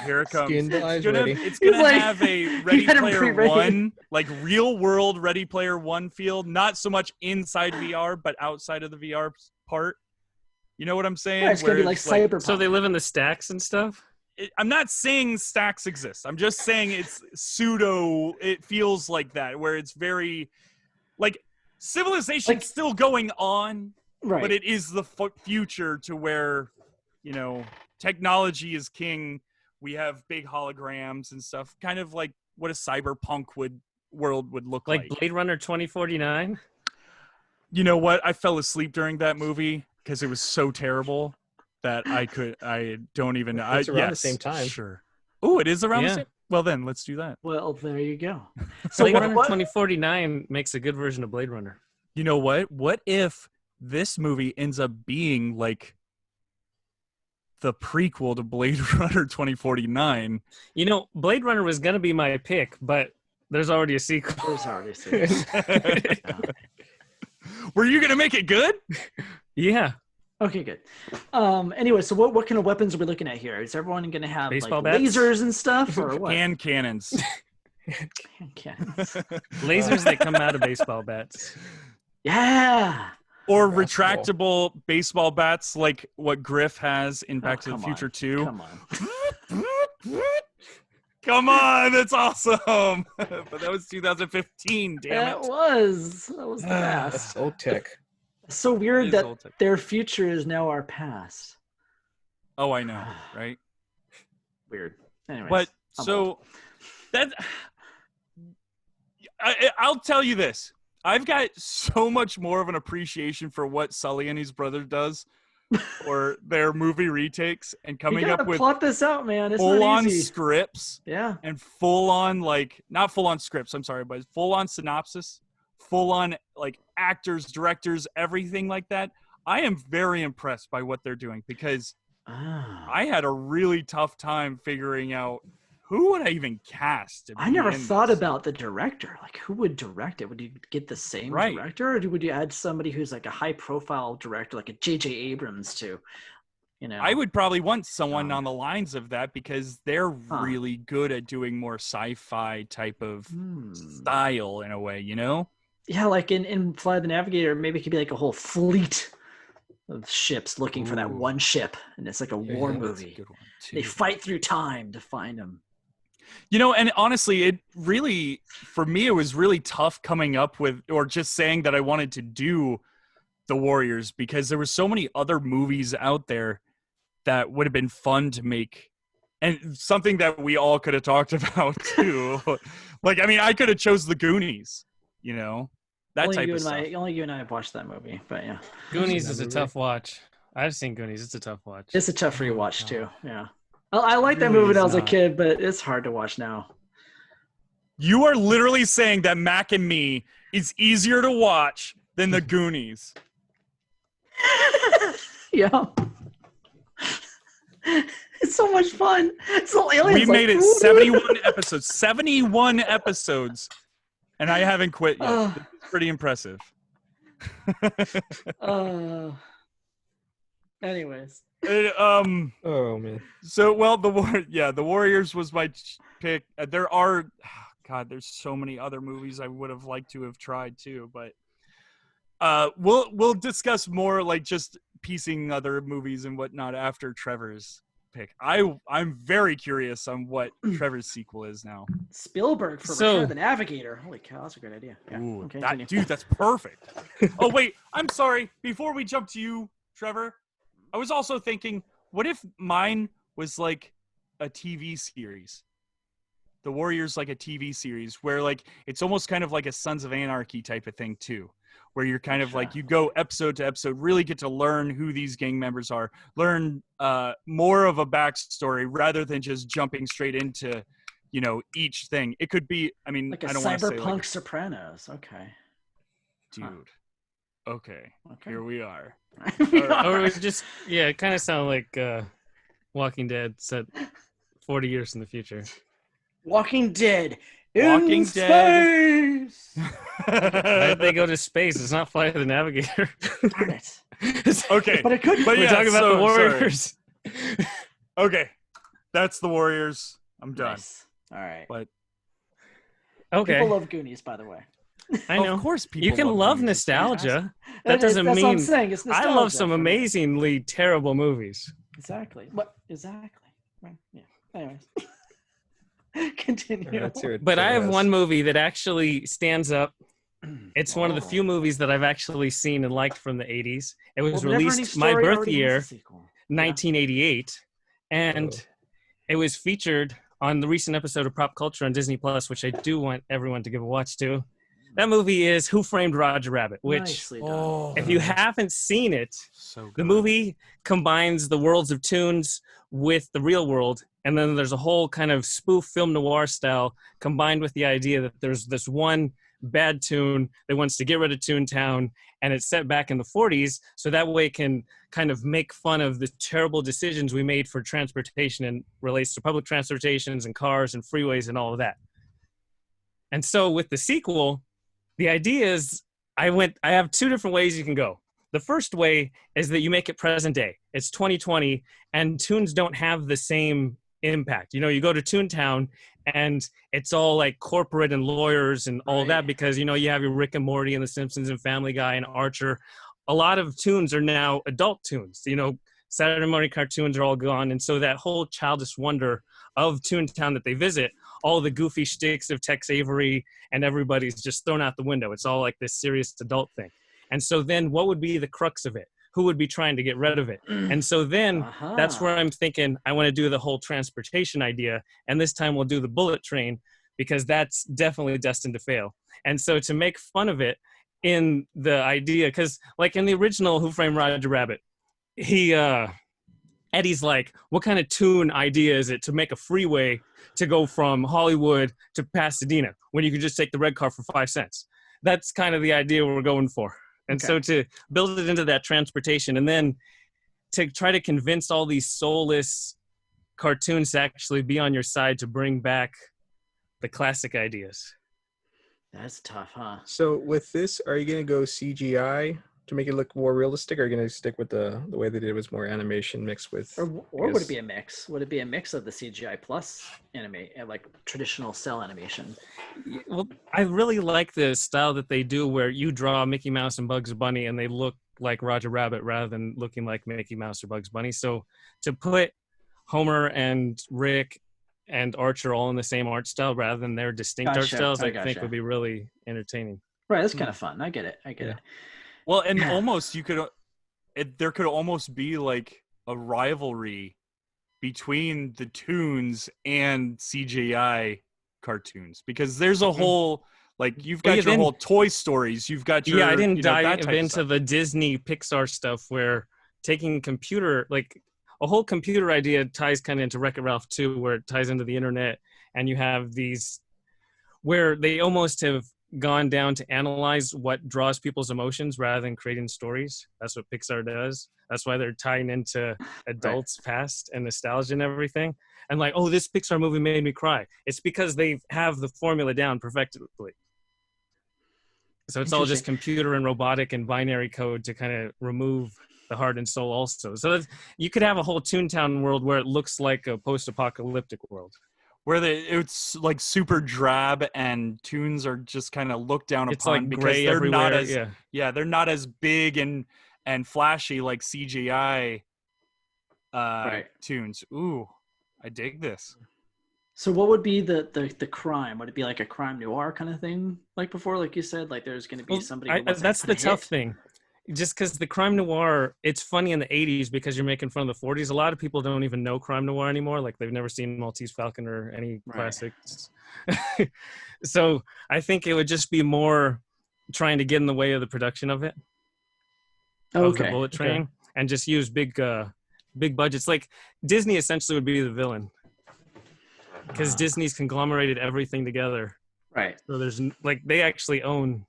here it comes. It's He's gonna like, have a Ready Player One, like real world Ready Player One feel. Not so much inside VR, but outside of the VR part. You know what I'm saying? Yeah, it's gonna be like Cyberpunk. So they live in the stacks and stuff? I'm not saying stacks exist. I'm just saying it's pseudo. It feels like that, where it's very, like, civilization's still going on, right? But it is the future to where, you know, technology is king. We have big holograms and stuff, kind of like what a cyberpunk world would look like. Like Blade Runner 2049? You know what? I fell asleep during that movie because it was so terrible that I don't even know. It's around the same time. Sure. Oh, it is around the same. Well, then let's do that. Well, there you go. So Blade Runner 2049 makes a good version of Blade Runner. You know what? What if this movie ends up being like the prequel to Blade Runner 2049? You know, Blade Runner was going to be my pick, but there's already a sequel. There's already a sequel. Were you going to make it good? Yeah. Okay, good. Anyway, so what kind of weapons are we looking at here? Is everyone going to have baseball like bats? lasers and stuff, or what? Hand cannons. Hand cannons. Lasers that come out of baseball bats. Yeah. Or retractable baseball bats like what Griff has in Back to the Future 2. Come on. Come on, that's awesome. But that was 2015, damn it. That was the past. Old tech. So weird that their future is now our past. Oh, I know, right? Weird. Anyways, but so that I'll tell you this. I've got so much more of an appreciation for what Sully and his brother does or their movie retakes and coming up with plot this out, man. It's full-on not easy. scripts. Yeah. And full-on, like, not full-on scripts, I'm sorry, but full-on synopsis, full-on, like, actors, directors, everything like that. I am very impressed by what they're doing because I had a really tough time figuring out who would I even cast. I never thought about the director. Like, who would direct it? Would you get the same director, or would you add somebody who's like a high-profile director, like a J.J. Abrams, to, you know? I would probably want someone on the lines of that because they're really good at doing more sci-fi type of style in a way, you know? Yeah, like in Fly the Navigator, maybe it could be like a whole fleet of ships looking for that one ship, and it's like a war movie. They fight through time to find them. You know, and honestly, it really, for me, it was really tough coming up with, or just saying that I wanted to do the Warriors because there were so many other movies out there that would have been fun to make. And something that we all could have talked about too. Like, I mean, I could have chose The Goonies, you know, that type of stuff. Only you and I have watched that movie, but yeah. Goonies is a tough watch. I've seen Goonies. It's a tough watch. It's a tough rewatch too. Yeah. I liked that movie when I was a kid, but it's hard to watch now. You are literally saying that Mac and Me is easier to watch than The Goonies. Yeah. It's so much fun. So aliens, we made it 71 episodes. 71 episodes. And I haven't quit yet. Uh, This is pretty impressive. Anyways. Oh man. So, well, the Warriors was my pick. There are, God, there's so many other movies I would have liked to have tried too, but we'll discuss more like just piecing other movies and whatnot after Trevor's pick. I'm very curious on what Trevor's sequel is now. Spielberg for Return of the Navigator. Holy cow, that's a great idea. Yeah. Ooh, Okay, that continue. dude, that's perfect. Oh wait, I'm sorry. Before we jump to you, Trevor, I was also thinking, what if mine was like a TV series? The Warriors like a TV series where like it's almost kind of like a Sons of Anarchy type of thing too, where you're kind of like you go episode to episode, really get to learn who these gang members are, learn more of a backstory rather than just jumping straight into, each thing. It could be, I mean, Like a I don't want to say cyberpunk like Sopranos. Okay. dude. Okay, here we are. Or it was just, it kind of sounded like Walking Dead set 40 years in the future. Walking Dead. Walking in Dead. Space. Why did they go to space? It's not Flight of the Navigator. Darn it. Okay, But it could. but We're yeah, talking about so- the Warriors. Okay, that's the Warriors. I'm done. Nice. All right. But Okay. People love Goonies, by the way. I know. of course, people You can love Goonies. It's fantastic. nostalgia. That doesn't That's what I'm mean saying. It's I love nostalgia some for me. amazingly terrible movies. Exactly. What? Exactly. Right. Yeah. Anyways. Continue. Let's hear it. But I have Yes. one movie that actually stands up. It's one of the few movies that I've actually seen and liked from the 80s. It was Well, Never Ending released my Story birth already has year, a sequel. 1988, and it was featured on the recent episode of Pop Culture on Disney Plus, which I do want everyone to give a watch to. That movie is Who Framed Roger Rabbit, which, Nicely done. Oh, if you haven't seen it, so good. the movie combines the worlds of Toons with the real world, and then there's a whole kind of spoof film noir style combined with the idea that there's this one bad Toon that wants to get rid of Toontown, and it's set back in the 40s, so that way it can kind of make fun of the terrible decisions we made for transportation and relates to public transportations and cars and freeways and all of that. And so with the sequel, the idea is I have two different ways you can go. The first way is that you make it present day. It's 2020, and Toons don't have the same impact. You go to Toontown, and it's all like corporate and lawyers and all that because, you have your Rick and Morty and The Simpsons and Family Guy and Archer. A lot of Toons are now adult Toons. Saturday morning cartoons are all gone. And so that whole childish wonder of Toontown that they visit, all the goofy shticks of Tex Avery and everybody's just thrown out the window. It's all like this serious adult thing. And so then what would be the crux of it? Who would be trying to get rid of it? And so then that's where I'm thinking I want to do the whole transportation idea. And this time we'll do the bullet train because that's definitely destined to fail. And so to make fun of it in the idea, because like in the original Who Framed Roger Rabbit, Eddie's like, what kind of Toon idea is it to make a freeway to go from Hollywood to Pasadena when you can just take the red car for 5 cents? That's kind of the idea we're going for. And so to build it into that transportation and then to try to convince all these soulless cartoons to actually be on your side to bring back the classic ideas. That's tough, huh? So with this, are you going to go CGI to make it look more realistic, or are you going to stick with the way they did it was more animation mixed with? Or would it be a mix? Would it be a mix of the CGI plus like traditional cell animation? Well, I really like the style that they do where you draw Mickey Mouse and Bugs Bunny and they look like Roger Rabbit rather than looking like Mickey Mouse or Bugs Bunny. So to put Homer and Rick and Archer all in the same art style rather than their distinct art styles, I think would be really entertaining. Right, that's kind of fun. I get it. it. Well, and almost there could almost be like a rivalry between the Toons and CGI cartoons because there's a whole like you've got your whole Toy Stories, you've got your I didn't dive into stuff. the Disney Pixar stuff where taking computer like a whole computer idea ties kind of into Wreck-It Ralph too, where it ties into the internet, and you have these where they almost have gone down to analyze what draws people's emotions rather than creating stories. That's what Pixar does. That's why they're tying into adults' past and nostalgia and everything. And like, oh, this Pixar movie made me cry. It's because they have the formula down perfectly. So it's all just Interesting. computer and robotic and binary code to kind of remove the heart and soul also. So you could have a whole Toontown world where it looks like a post-apocalyptic world. Where it's like super drab and tunes are just kind of looked down It's upon like because gray they're not everywhere. as they're not as big and flashy like CGI Right. tunes. Ooh, I dig this. So what would be the crime? Would it be like a crime noir kind of thing, like before, like you said, like there's going to be Well, somebody who wants that's to the put a tough hit? thing. Just because the crime noir, it's funny in the 80s because you're making fun of the 40s. A lot of people don't even know crime noir anymore. Like they've never seen Maltese Falcon or any Right. classics. So I think it would just be more trying to get in the way of the production of it, Oh, of the okay. bullet train, and just use big budgets. Like Disney essentially would be the villain because Disney's conglomerated everything together. Right. So there's like they actually own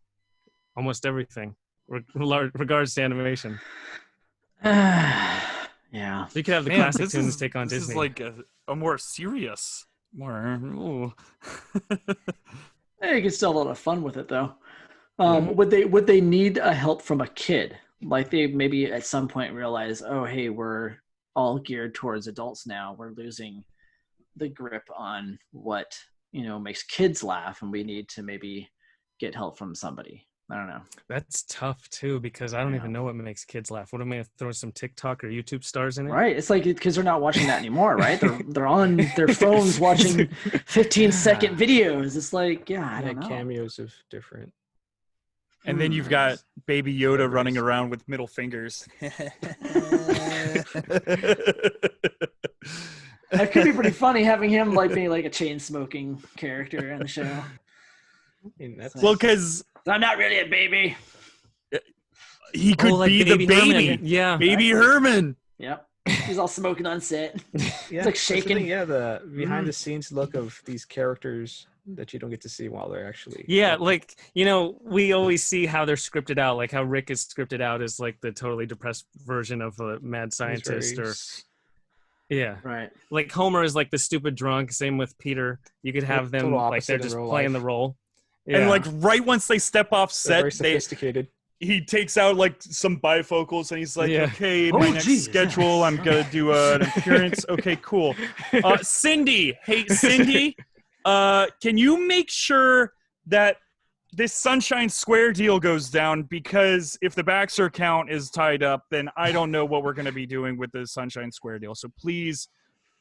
almost everything regards to animation. Yeah. So you could have the Man, classic tunes take on this Disney. is like a more serious, more. Ooh. Hey, you can still have a lot of fun with it though. Mhm. Would they need a help from a kid? Like they maybe at some point realize, oh hey, we're all geared towards adults now. We're losing the grip on what makes kids laugh, and we need to maybe get help from somebody. I don't know. That's tough too because I don't I even know what makes kids laugh. What am I gonna throw some TikTok or YouTube stars in it? Right? It's like because they're not watching that anymore, right? They're on their phones watching 15-second videos. It's like, yeah, I don't know. Cameos of different. And then you've got Baby Yoda running around with middle fingers. That could be pretty funny having him like being like a chain smoking character in the show. I mean, that's Well, because I'm not really a baby. he could like be the baby. Herman. Yeah. Baby Herman. Yep. He's all smoking on set. yeah, It's like that's the shaking. thing, yeah, the behind the scenes look of these characters that you don't get to see while they're actually. Yeah, like we always see how they're scripted out, like how Rick is scripted out as like the totally depressed version of a mad scientist, or yeah, Right. like Homer is like the stupid drunk. Same with Peter. You could have them total like they're opposite in just real playing life. the role. And Yeah. like right once they step off They're set, very sophisticated. he takes out like some bifocals and he's like, Yeah. okay, Oh, my next geez, schedule, yes. I'm gonna do an appearance. Okay, cool. Cindy, hey Cindy, can you make sure that this Sunshine Square deal goes down? Because if the Baxter account is tied up, then I don't know what we're gonna be doing with the Sunshine Square deal. So please,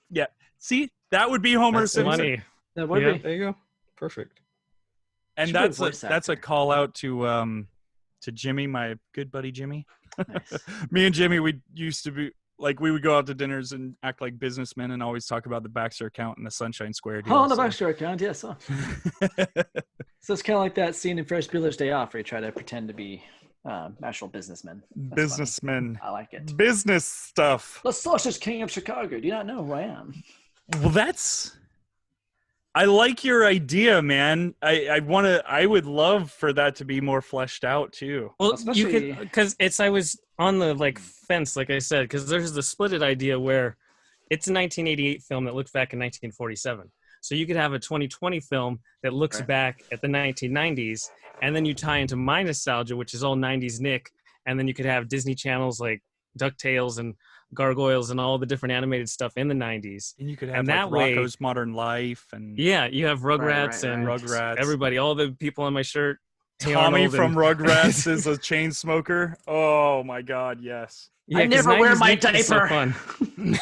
yeah. See, that would be Homer That's Simpson. money. That would Yeah. be. There you go. Perfect. And Should be a that's voice a actor. call out to Jimmy, my good buddy Jimmy. Nice. Me and Jimmy, we used to be like we would go out to dinners and act like businessmen and always talk about the Baxter account and the Sunshine Square deal. Oh, on the so. Baxter account, yes. So it's kind of like that scene in Ferris Bueller's Day Off where you try to pretend to be actual businessmen. That's Businessmen. funny. I like it. Business stuff. The Sausage King of Chicago. Do you not know who I am? Well, I like your idea, man. I would love for that to be more fleshed out too. Well, you Especially- could, because I was on the like fence, like I said, because there's the splitted idea where it's a 1988 film that looks back in 1947. So you could have a 2020 film that looks Right. back at the 1990s, and then you tie into my nostalgia, which is all 90s Nick, and then you could have Disney channels like DuckTales and Gargoyles and all the different animated stuff in the 90s. And you could have And like that way- Rocco's Modern Life and Yeah, you have Rugrats right, and right. Rugrats. everybody, all the people on my shirt. Hey Tommy Arnold from and- Rugrats is a chain smoker. Oh my God, yes. Yeah, I 'cause never wear 90s my Nick is so diaper. fun.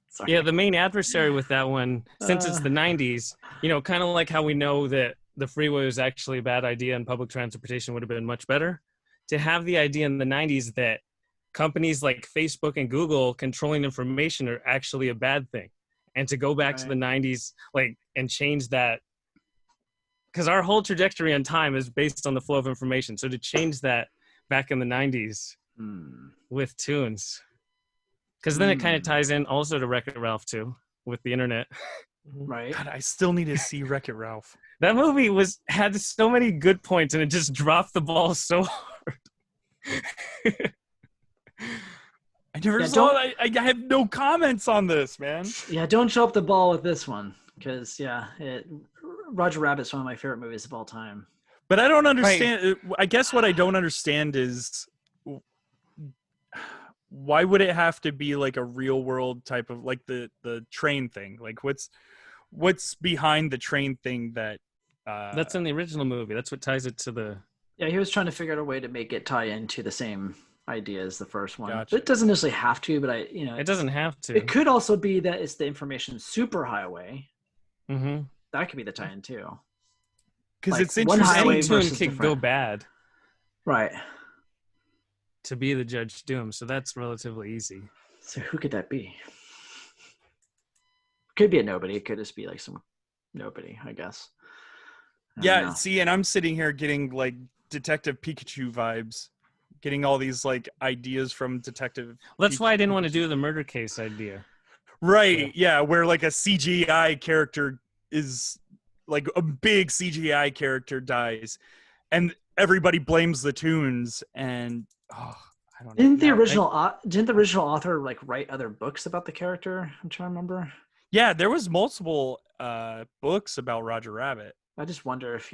Sorry. Yeah, the main adversary with that one, since it's the 90s, kind of like how we know that the freeway was actually a bad idea and public transportation would have been much better, to have the idea in the 90s that companies like Facebook and Google controlling information are actually a bad thing. And to go back to the 90s, like, and change that, because our whole trajectory on time is based on the flow of information. So to change that back in the 90s with tunes, because then it kind of ties in also to Wreck-It Ralph too, with the internet. Right. God, I still need to see Wreck-It Ralph. That movie had so many good points, and it just dropped the ball so hard. I never Yeah, saw it. I have no comments on this, man. Yeah, don't drop the ball with this one because Roger Rabbit's one of my favorite movies of all time. But I don't understand. I guess what I don't understand is why would it have to be like a real world type of like the train thing? Like what's behind the train thing that That's in the original movie. That's what ties it to the. Yeah, he was trying to figure out a way to make it tie into the same idea as the first one. Gotcha. It doesn't necessarily have to, but It doesn't have to. It could also be that it's the information superhighway. Mm-hmm. That could be the tie-in too. because Like, it's one interesting. highway Any tune versus could different. go bad Right. to be the Judge Doom, so that's relatively easy. So who could that be? Could be a nobody. It could just be like some nobody, I guess. I don't Yeah, know. see, and I'm sitting here getting like Detective Pikachu vibes, getting all these like ideas from Detective. Well, that's why I didn't want to do the murder case idea. Right, yeah, where like a CGI character is like a big CGI character dies, and everybody blames the tunes, and I don't know. Didn't the Yeah, original author like write other books about the character? I'm trying to remember. yeah, there was multiple books about Roger Rabbit. I just wonder if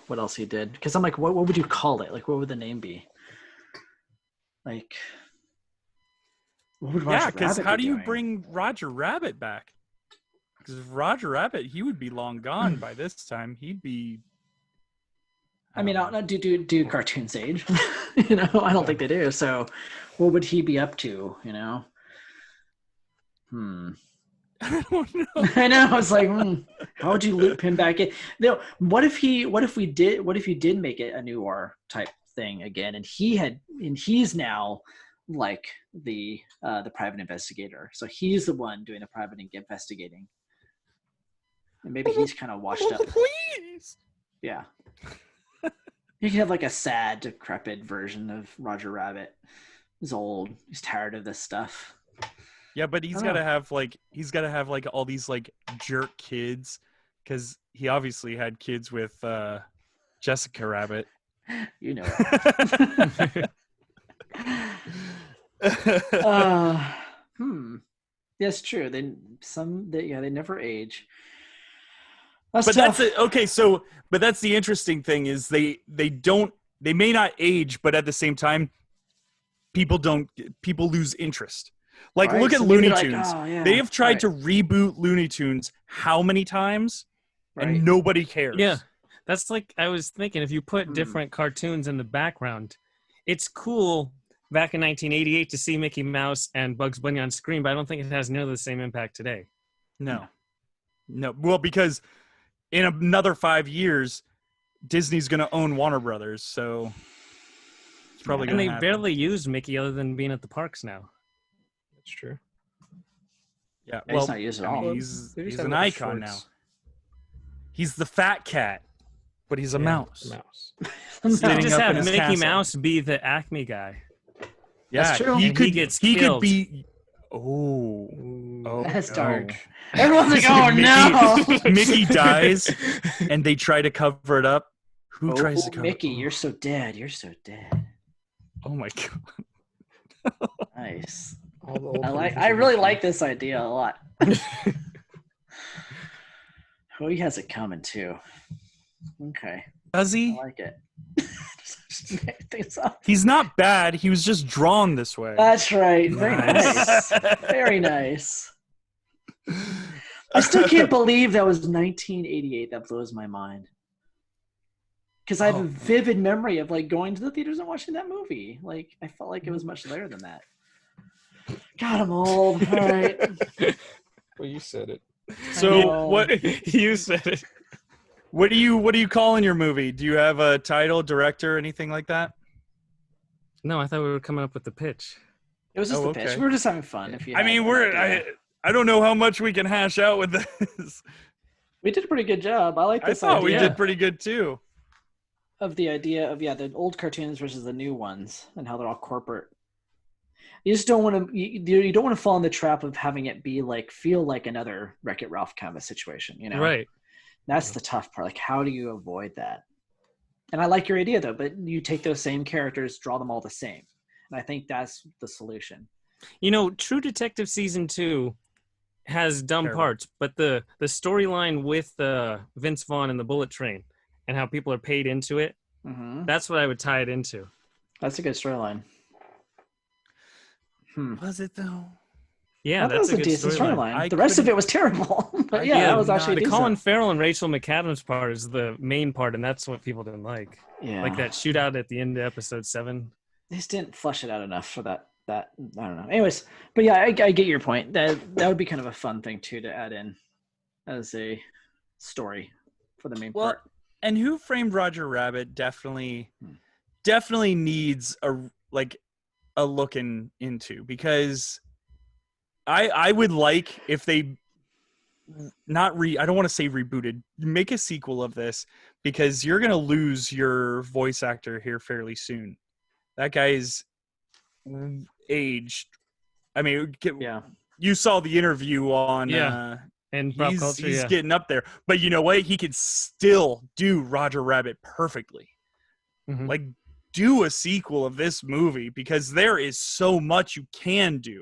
what else he did. Because I'm like, what would you call it? Like, what would the name be? Like, what would Roger Yeah, because Rabbit how be do you doing? bring Roger Rabbit back? Because Roger Rabbit, he would be long gone by this time. He'd be. I mean, do cartoons age? You know, I don't think they do. So, what would he be up to? You know. I don't know. I know. I was like, how would you loop him back in? No. What if you did make it a noir type thing again, and he's now like the private investigator. So he's the one doing the private investigating, and maybe he's kind of washed up. Please. Yeah. You can have like a sad, decrepit version of Roger Rabbit. He's old. He's tired of this stuff. Yeah, but he's Oh. got to have like all these like jerk kids, because he obviously had kids with Jessica Rabbit. You know it. That's true. They never age. That's But tough. but that's the interesting thing is they may not age, but at the same time, people lose interest. Like Right? look at So maybe Looney they're like, Tunes. "Oh, yeah, They have tried right, to reboot Looney Tunes how many times, right." and nobody cares. Yeah, that's like I was thinking. If you put Hmm. different cartoons in the background, it's cool. Back in 1988, to see Mickey Mouse and Bugs Bunny on screen, but I don't think it has nearly the same impact today. No. Well, because in another 5 years, Disney's going to own Warner Brothers, so it's probably And going they to happen. barely use Mickey other than being at the parks now. That's true. Yeah, Yeah, he's not used at I mean, all. he's They just he's have an a lot of icon now. shorts. He's the fat cat, but he's a Yeah, mouse. a mouse. You Sitting just up have in his Mickey castle. Mouse be the Acme guy. Yeah, That's true. He And could he gets he could killed. be. Oh, Ooh. That's no. dark. Everyone's like, "Oh Mickey- no!" Mickey dies, and they try to cover it up. Who Oh, tries to cover? Mickey, Oh, you're so dead. You're so dead. oh my god! Nice. All the old I really like this idea a lot. Oh, he has it coming too. Okay, Does I he? like it. Just make things up. He's not bad. He was just drawn this way. That's right. Very Nice. nice. Very nice. I still can't believe that was 1988. That blows my mind. Because I have a vivid memory of like going to the theaters and watching that movie. Like I felt like it was much later than that. God, I'm old. All right. Well, you said it. So know. what? You said it. What do you call in your movie? Do you have a title, director, anything like that? No, I thought we were coming up with the pitch. It was just Oh, the pitch. okay. We were just having fun. If you, I had mean, an idea. I don't know how much we can hash out with this. We did a pretty good job. I like I this thought we idea did pretty good too. of the idea of the old cartoons versus the new ones and how they're all corporate. You just don't want to. You don't want to fall in the trap of having it be like feel like another Wreck-It Ralph kind of a situation. You know, Right. That's the tough part. Like, how do you avoid that? And I like your idea though, but you take those same characters, draw them all the same, and I think that's the solution. You know, True Detective Season 2 has dumb Terrible. parts, but the storyline with Vince Vaughn and the Bullet Train and how people are paid into it, Mm-hmm. that's what I would tie it into. That's a good storyline. Was it though? Yeah, That that's was a a good decent storyline. storyline. The rest of it was terrible. But I yeah, that could was actually not- The decent. Colin Farrell and Rachel McAdams part is the main part, and that's what people didn't like. Yeah. Like that shootout at the end of episode 7. They just didn't flesh it out enough for that. I don't know. Anyways, but yeah, I get your point. That would be kind of a fun thing too to add in as a story for the main Well, part. and Who Framed Roger Rabbit definitely needs a looking into, because I would like if they I don't want to say rebooted, make a sequel of this, because you're gonna lose your voice actor here fairly soon. That guy's aged. I mean, Yeah. you saw the interview on Yeah. And pop culture, he's yeah. getting up there, but you know what? He could still do Roger Rabbit perfectly. Mhm. Like, do a sequel of this movie, because there is so much you can do.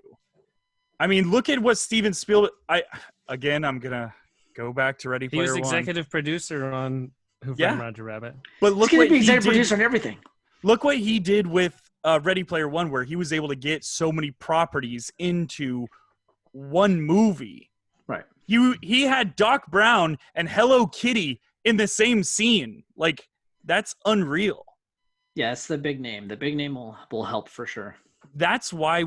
I mean, look at what Steven Spielberg. I'm gonna go back to Ready He was Player One. executive producer on Who Yeah. Framed Roger Rabbit. But He's look going what to be he executive did. producer on everything. Look what he did with Ready Player One, where he was able to get so many properties into one movie. Right. He had Doc Brown and Hello Kitty in the same scene. Like, that's unreal. Yeah, it's the big name. The big name will help for sure. That's why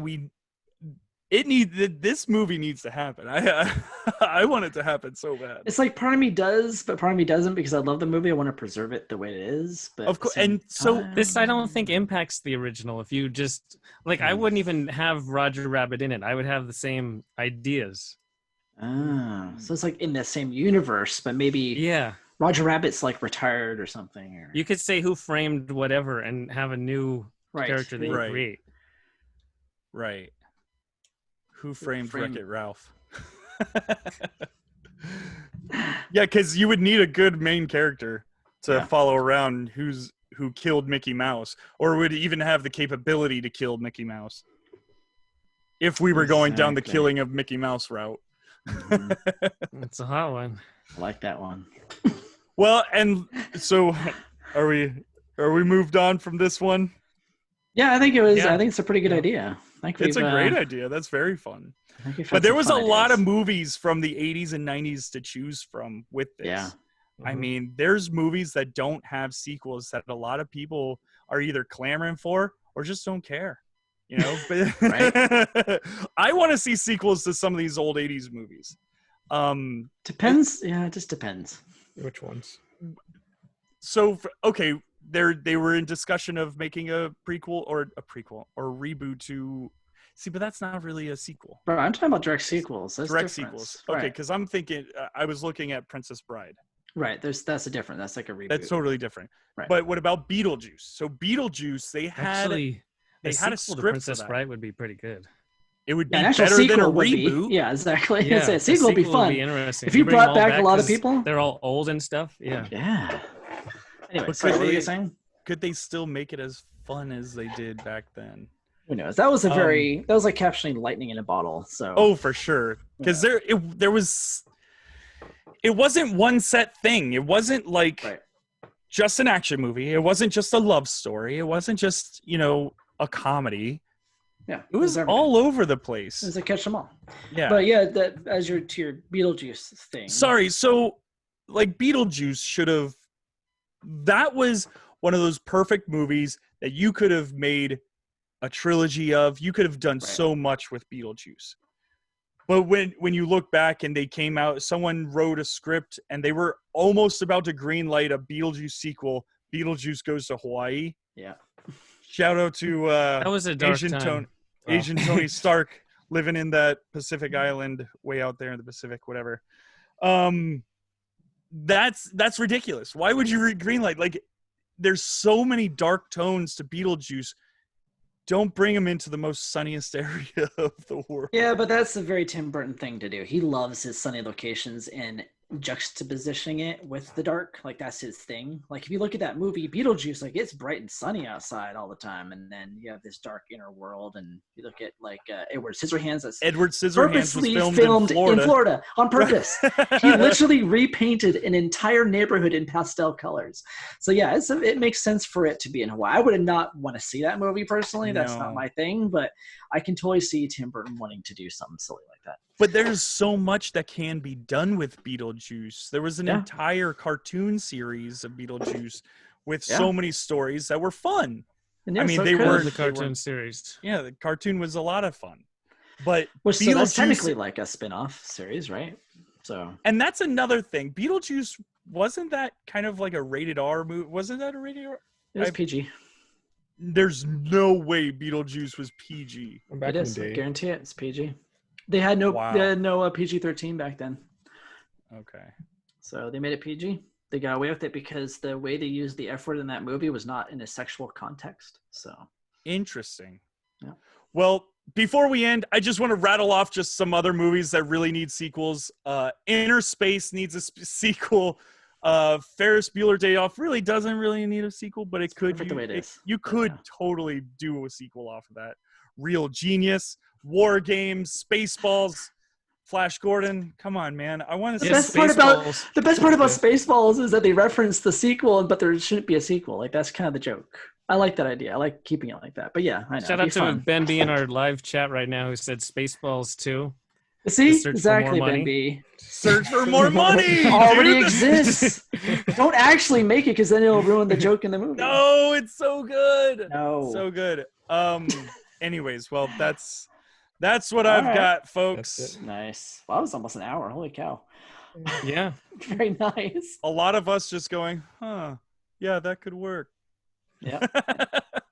this movie needs to happen. I want it to happen so bad. It's like part of me does, but part of me doesn't, because I love the movie. I want to preserve it the way it is. But Of course, and so This I don't think impacts the original. If you just I wouldn't even have Roger Rabbit in it. I would have the same ideas. So it's like in the same universe, but maybe Yeah. Roger Rabbit's like retired or something. Or You could say Who Framed whatever and have a new Right. character that you Right. create. Right. Who Framed Framed- Wreck-It Ralph? Yeah, because you would need a good main character to follow around who killed Mickey Mouse, or would even have the capability to kill Mickey Mouse. If we were going down the Exactly. killing of Mickey Mouse route. Mhm. It's a hot one. I like that one. Well, and so are we moved on from this one? Yeah, I think it was. Yeah. I think it's a pretty good Yeah. idea. I think It's a we've, great idea. That's very fun. I think we've had But there some was a fun lot of ideas. movies from the 80s and 90s to choose from with this. Yeah. I mean, there's movies that don't have sequels that a lot of people are either clamoring for or just don't care. You know, but I want to see sequels to some of these old 80s movies. Depends. Yeah, it just depends. Which ones? So, okay, they were in discussion of making a prequel or reboot to. See, but that's not really a sequel. Bro, I'm talking about direct sequels. That's Direct different. sequels. Okay, Right. because I'm thinking I was looking at Princess Bride. Right. That's a different. That's like a reboot. That's totally different. Right. But what about Beetlejuice? So Beetlejuice, they had Actually, they a had a sequel to script for Princess that. Bride would be pretty good. It would be Yeah, an actual better than a sequel would reboot. be. Yeah, exactly. Yeah, A sequel would be fun. interesting. If you bring them brought all back a lot of 'cause people. they're all old and stuff. Yeah. Yeah. Anyway, But sorry, could what were they- you saying? Could they still make it as fun as they did back then? Who knows? That was that was like capturing lightning in a bottle. So Oh, for sure. Because it wasn't one set thing. It wasn't like Right. just an action movie. It wasn't just a love story. It wasn't just, a comedy. yeah, It was everything. all over the place. It was a catch them all. Yeah. But yeah, that as to your Beetlejuice thing. Sorry. So, like, Beetlejuice should have. That was one of those perfect movies that you could have made a trilogy of. You could have done Right. so much with Beetlejuice. But when you look back and they came out, someone wrote a script and they were almost about to greenlight a Beetlejuice sequel. Beetlejuice Goes to Hawaii. Yeah. Shout out to That was a dark Asian time. Asian Tony Stark living in that Pacific island way out there in the Pacific, whatever. That's ridiculous. Why would you greenlight? Like, there's so many dark tones to Beetlejuice. Don't bring him into the most sunniest area of the world. Yeah, but that's a very Tim Burton thing to do. He loves his sunny locations in juxtapositioning it with the dark, like that's his thing. Like if you look at that movie Beetlejuice, like it's bright and sunny outside all the time, and then you have this dark inner world. And you look at like Edward Scissorhands, that's Edward Scissorhands was purposely filmed in Florida. on purpose. He literally repainted an entire neighborhood in pastel colors. So yeah, it makes sense for it to be in Hawaii. I would not want to see that movie personally. That's not my thing, but I can totally see Tim Burton wanting to do something silly like that. But there's so much that can be done with Beetlejuice. There was an entire cartoon series of Beetlejuice with so many stories that were fun. I mean, they were the cartoon series. Yeah, the cartoon was a lot of fun. But which so that's technically like a spin-off series, right? So, and that's another thing. Beetlejuice, wasn't that kind of like a rated R movie? Wasn't that a rated R? It was PG. There's no way Beetlejuice was PG. It is. I guarantee it. It's PG. They had no PG-13 back then. Okay. So they made it PG. They got away with it because the way they used the F word in that movie was not in a sexual context. So interesting. Yeah. Well, before we end, I just want to rattle off just some other movies that really need sequels. Inner Space needs a sequel. Ferris Bueller Day Off really doesn't really need a sequel, but it could. You could totally do a sequel off of that. Real Genius, War Games, Spaceballs, Flash Gordon. Come on, man! I want to. The best part about Spaceballs is that they reference the sequel, but there shouldn't be a sequel. Like that's kind of the joke. I like that idea. I like keeping it like that. But yeah, I know. Shout out to Ben B in our live chat right now who said Spaceballs 2. See, exactly, Ben B. Search for more money. Already exists. Don't actually make it because then it'll ruin the joke in the movie. No, it's so good. No, so good. Anyways, well, that's what I've got, folks. Nice. Well, that was almost an hour. Holy cow. Yeah. Very nice. A lot of us just going, yeah, that could work. Yeah.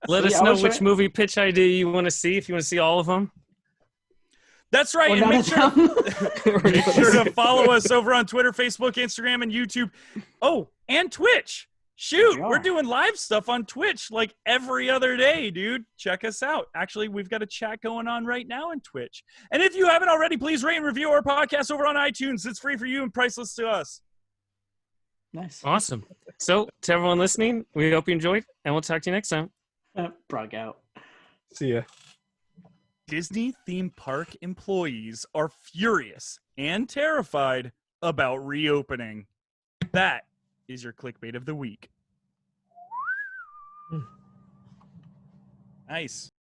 Let us know which movie pitch idea you want to see, if you want to see all of them. That's right. And make sure to follow us over on Twitter, Facebook, Instagram, and YouTube. Oh, and Twitch. Shoot, we're doing live stuff on Twitch like every other day, dude. Check us out. Actually, we've got a chat going on right now on Twitch. And if you haven't already, please rate and review our podcast over on iTunes. It's free for you and priceless to us. Nice. Awesome. So, to everyone listening, we hope you enjoyed, and we'll talk to you next time. Brog out. See ya. Disney theme park employees are furious and terrified about reopening. That is your clickbait of the week. Nice.